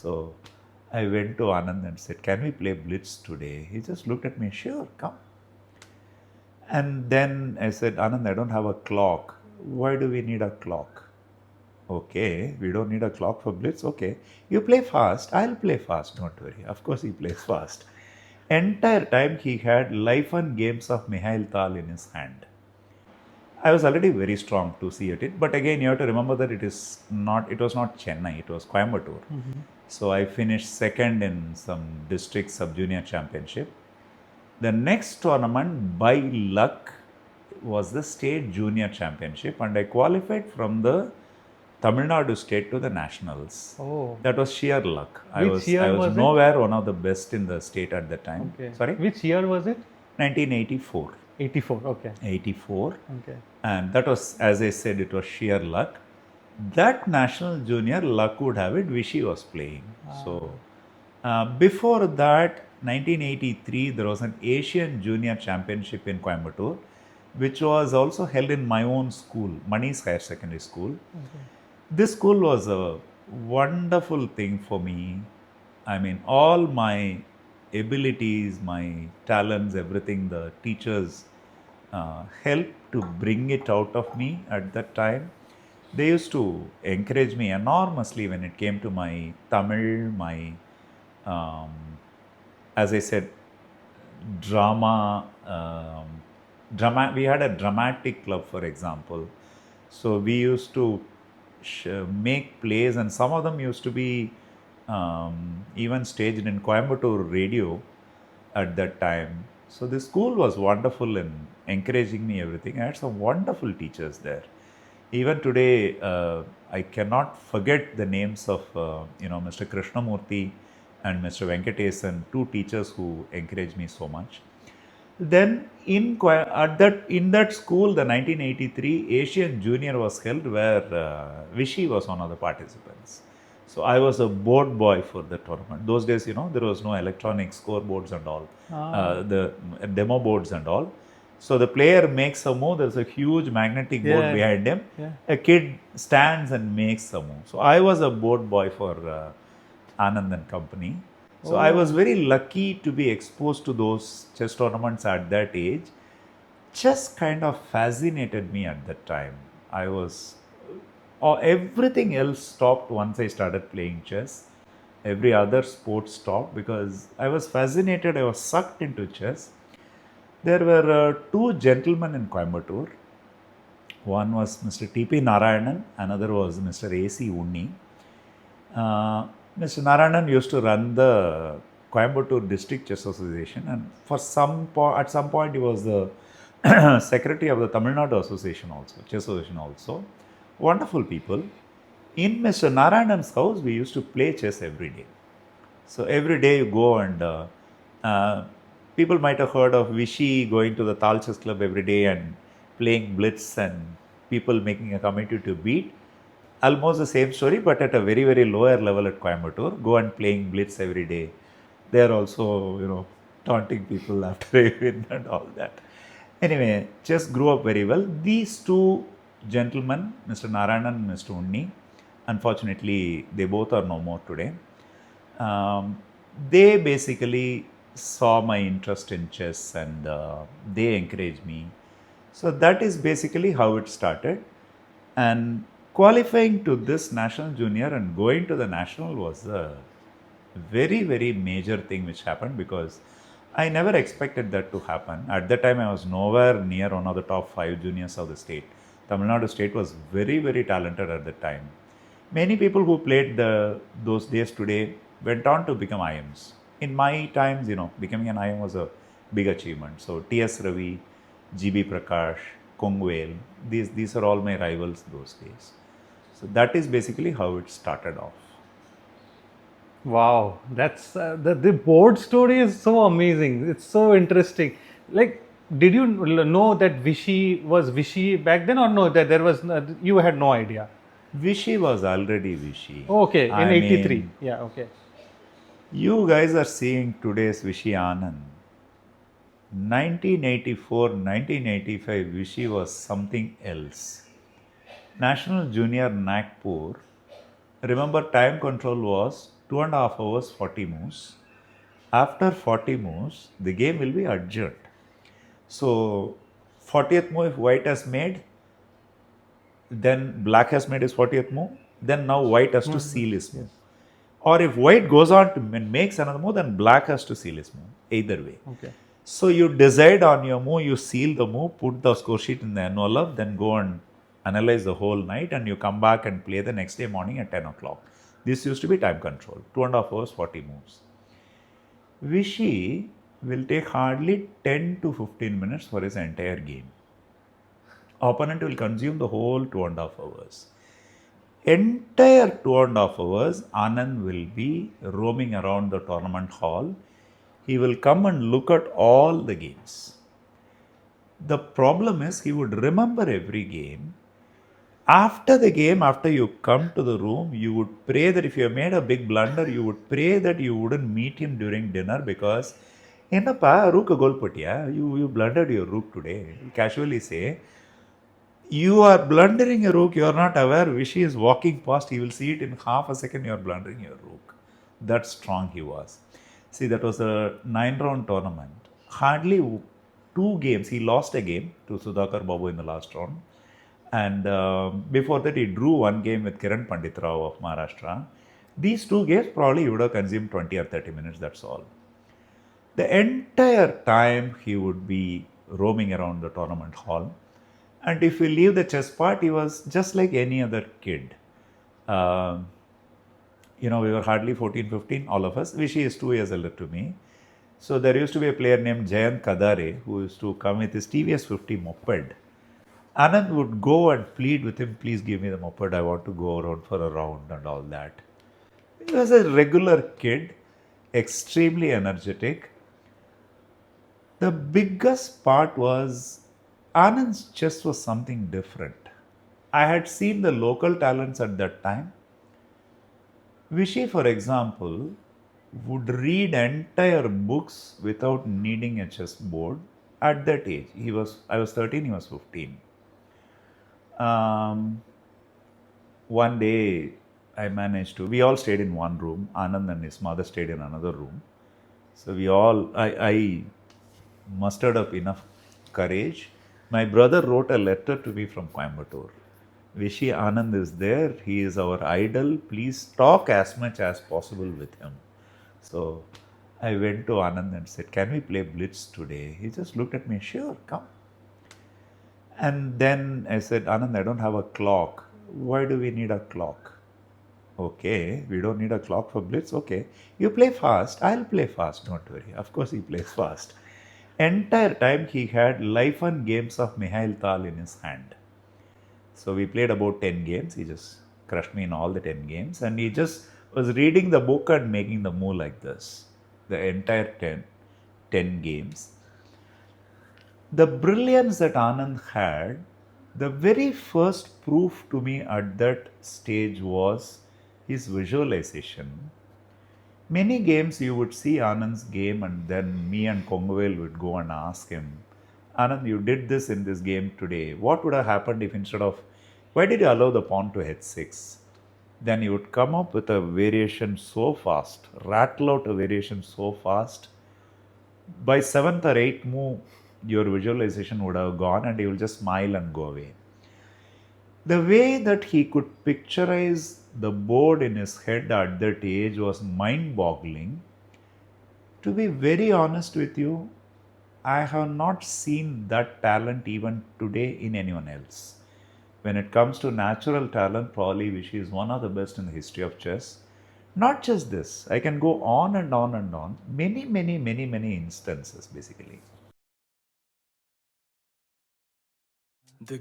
So I went to Anand and said, "Can we play blitz today?" He just looked at me, "Sure, come." And then I said, "Anand, I don't have a clock. Why do we need a clock?" "Okay, we don't need a clock for blitz. Okay, you play fast. I'll play fast. Don't worry." Of course, he plays fast. Entire time he had life and games of Mihail Tal in his hand. I was already very strong to see at it, but again, you have to remember that it was not Chennai, it was Coimbatore. So I finished second in some district sub-junior championship. The next tournament, by luck, was the state junior championship, and I qualified from the Tamil Nadu state to the nationals. Oh. That was sheer luck. Which year I was was it? nowhere one of the best in the state at that time. Okay. Sorry? Which year was it? 1984. 84. Okay. 84. Okay. And that was, as I said, it was sheer luck. That national junior, luck would have it, Vishy was playing. So before that, 1983, there was an Asian Junior Championship in Coimbatore, which was also held in my own school, Mani's Higher Secondary School. Okay. This school was a wonderful thing for me. I mean, all my abilities, my talents, everything, the teachers helped to bring it out of me at that time. They used to encourage me enormously when it came to my Tamil, my, as I said, drama. We had a dramatic club, for example. So we used to make plays, and some of them used to be even staged in Coimbatore radio at that time. So the school was wonderful in encouraging me everything. I had some wonderful teachers there. Even today, I cannot forget the names of Mr. Krishnamurthy and Mr. Venkatachalam, two teachers who encouraged me so much. Then in that school, the 1983 Asian Junior was held, where Vishy was one of the participants. So I was a board boy for the tournament. Those days, there was no electronic scoreboards and all, the demo boards and all. So the player makes a move, there's a huge magnetic board behind him. Yeah. A kid stands and makes a move. So I was a board boy for Anand and company. So I was very lucky to be exposed to those chess tournaments at that age. Chess kind of fascinated me at that time. Everything else stopped once I started playing chess. Every other sport stopped because I was fascinated, I was sucked into chess. There were two gentlemen in Coimbatore. One was Mr. T.P. Narayanan, another was Mr. A.C. Unni. Mr. Narayanan used to run the Coimbatore District Chess Association, and at some point he was the secretary of the Tamil Nadu Association also, Chess Association also. Wonderful people. In Mr. Narayanan's house, we used to play chess every day. So every day you go and people might have heard of Vishy going to the Tal Chess Club every day and playing blitz and people making a committee to beat. Almost the same story, but at a very, very lower level at Coimbatore. Go and playing blitz every day. They are also, taunting people after they win and all that. Anyway, chess grew up very well. These two gentlemen, Mr. Narayanan and Mr. Unni, unfortunately, they both are no more today. They basically saw my interest in chess and they encouraged me. So that is basically how it started. And qualifying to this national junior and going to the national was a very, very major thing which happened, because I never expected that to happen. At that time, I was nowhere near one of the top 5 juniors of the state. Tamil Nadu state was very, very talented at that time. Many people who played those days today went on to become IMs. In my times, becoming an IM was a big achievement. So T.S. Ravi, G.B. Prakash, Kongwale, these are all my rivals those days. So that is basically how it started off. Wow, that's the board story is so amazing. It's so interesting. Like, did you know that Vishy was Vishy back then, or no? That there was you had no idea. Vishy was already Vishy. Okay, in '83. Yeah, okay. You guys are seeing today's Vishy Anand. 1984, 1985, Vishy was something else. National Junior Nagpur, remember, time control was 2.5 hours, 40 moves. After 40 moves, the game will be adjourned. So, 40th move, if white has made, then black has made his 40th move, then now white has to seal his move. Or if white goes on to and makes another move, then black has to seal his move. Either way. Okay. So you decide on your move, you seal the move, put the score sheet in the envelope, then go and analyze the whole night, and you come back and play the next day morning at 10 o'clock. This used to be time control, 2.5 hours, 40 moves. Vishy will take hardly 10 to 15 minutes for his entire game. Opponent will consume the whole 2.5 hours. Entire 2.5 hours, Anand will be roaming around the tournament hall. He will come and look at all the games. The problem is he would remember every game. After the game, after you come to the room, you would pray that if you have made a big blunder, you would pray that you wouldn't meet him during dinner because, Enappa, rook a goal putya, you blundered your rook today. Casually say, you are blundering a rook, you are not aware. Vishy is walking past, he will see it in half a second, you are blundering your rook. That strong he was. See, that was a 9-round tournament. Hardly 2 games. He lost a game to Sudhakar Babu in the last round. And before that, he drew 1 game with Kiran Pandit Rao of Maharashtra. These 2 games probably he would have consumed 20 or 30 minutes, that's all. The entire time he would be roaming around the tournament hall. And if we leave the chess part, he was just like any other kid. We were hardly 14, 15, all of us. Vishy is 2 years older to me. So there used to be a player named Jayant Kadare who used to come with his TVS 50 moped. Anand would go and plead with him, please give me the moped, I want to go around for a round and all that. He was a regular kid, extremely energetic. The biggest part was Anand's chess was something different. I had seen the local talents at that time. Vishy, for example, would read entire books without needing a chessboard at that age. I was 13, he was 15. One day we all stayed in one room. Anand and his mother stayed in another room. So I mustered up enough courage. My brother wrote a letter to me from Coimbatore. Vishy Anand is there. He is our idol. Please talk as much as possible with him. So I went to Anand and said, can we play Blitz today? He just looked at me, sure, come. And then I said, Anand, I don't have a clock. Why do we need a clock? Okay, we don't need a clock for Blitz. Okay, you play fast. I'll play fast. Don't worry. Of course, he plays fast. Entire time he had life and games of Mikhail Tal in his hand. So we played about 10 games. He just crushed me in all the 10 games. And he just was reading the book and making the move like this. The entire 10 games. The brilliance that Anand had, the very first proof to me at that stage was his visualization. Many games you would see Anand's game and then me and Kongovel would go and ask him, Anand, you did this in this game today. What would have happened if instead of, why did you allow the pawn to h6? Then you would come up with a variation so fast, rattle out a variation so fast. By 7th or 8th move, your visualization would have gone and you will just smile and go away. The way that he could picturize the board in his head at that age was mind-boggling. To be very honest with you, I have not seen that talent even today in anyone else. When it comes to natural talent, probably Vishy is one of the best in the history of chess. Not just this, I can go on and on and on. Many instances basically. The